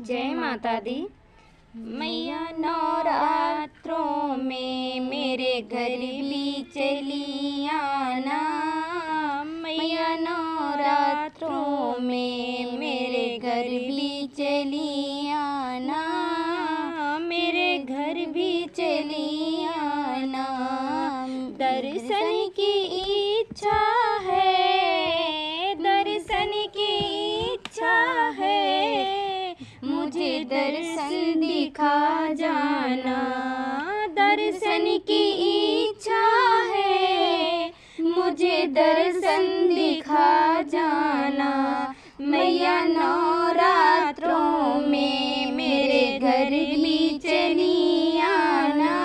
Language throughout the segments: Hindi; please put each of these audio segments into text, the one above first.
जय माता दी। मैया नवरात्रों में मेरे घर भी चली आना। मैया नवरात्रों में मेरे घर भी चली आना। मेरे घर भी चली आना। दर्शन की इच्छा है, दर्शन की इच्छा है। मुझे दर्शन दिखा जाना। दर्शन की इच्छा है, मुझे दर्शन दिखा जाना। मैया नवरात्रों में मेरे घर भी चली आना।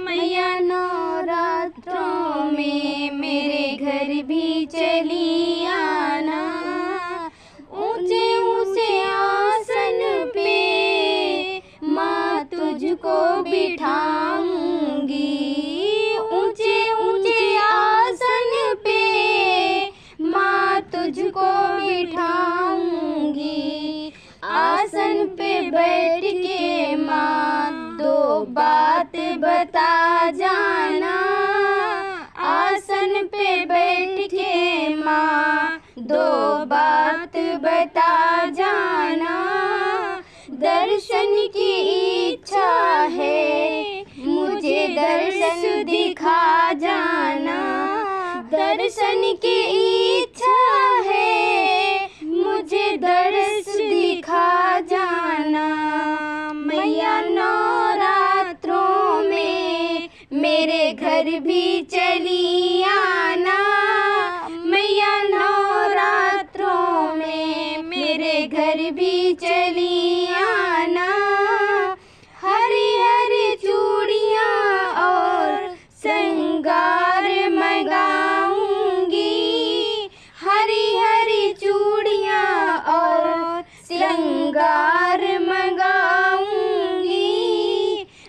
मैया नवरात्रों में मेरे घर भी चली आना। ऊंचे ऊंचे आसन पे माँ तुझको बिठाऊंगी। ऊंचे ऊंचे आसन पे माँ तुझको बिठाऊंगी। आसन पे बैठ के माँ दो बात बता जाना। आसन पे बैठ के माँ दो बात बता जाना। दर्शन की इच्छा है, मुझे दर्शन दिखा जाना। दर्शन की इच्छा है, मुझे दर्शन दिखा जाना। मैया नवरात्रों में मेरे घर भी चली आना। मैया नवरात्रों में मेरे घर भी चली आना। हरी हरी चूड़ियाँ और श्रृंगार मंगाऊंगी। हरी हरी चूड़ियाँ और श्रृंगार मंगाऊंगी।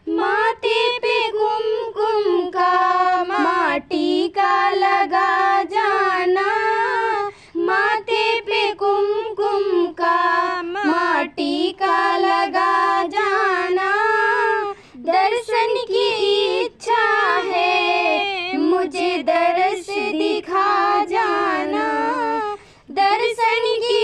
माथे पे कुमकुम का माटी का लगा जाना। माथे पे कुमकुम का माटी का लगा जाना। दर्शन की इच्छा है, मुझे दर्श दिखा जाना। दर्शन की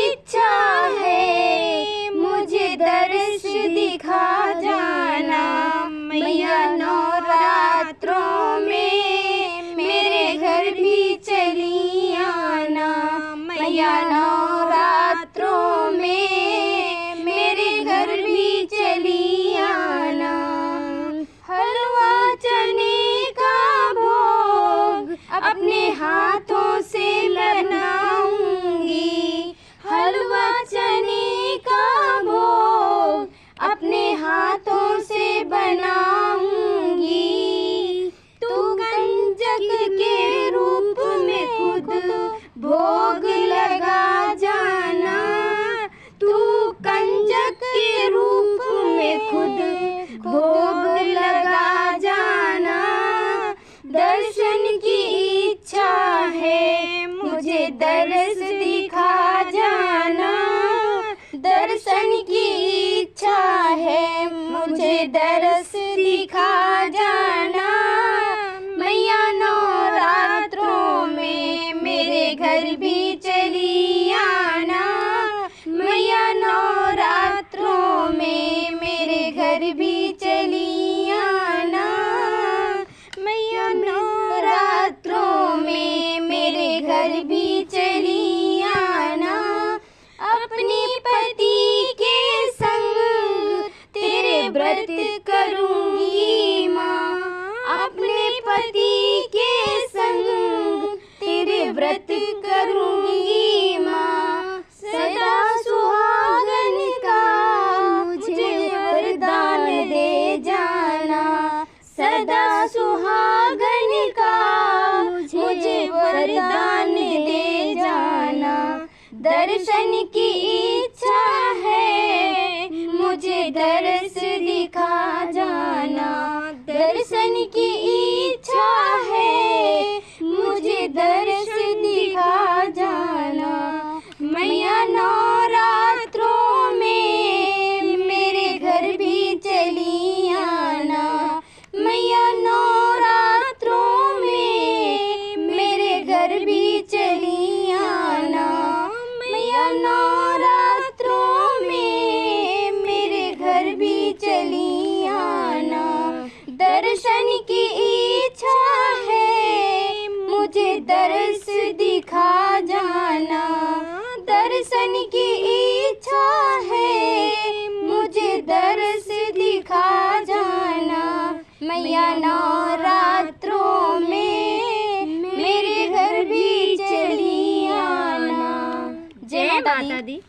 इच्छा है, मुझे दर्श दिखा जाना। मैया नवरात्रों में मेरे घर भी चली आना। मैया नवरात्रों में मेरे घर भी चली आना। हलवा चने का भोग अपने हाथों से बनाऊंगी। हलवा चने का भोग अपने हाथों से बनाऊंगी। तू कंजक के रूप में खुद भोग लगा जाना। तू कंजक के रूप में खुद भोग लगा जाना। दर्शन की इच्छा है, मुझे दर्श दिखा जाना। दर्शन की इच्छा है, मुझे दर्श दिखा जाना। मैया नवरात्रों में मेरे घर भी चली आना। मैया नवरात्रों में मेरे घर भी चली आना। मैया नवरात्रों में मेरे घर भी चली आना। अपने पति के संग तेरे व्रत करूंगी माँ। नवरात्रों में मेरे घर भी चली आना। जय माता दी।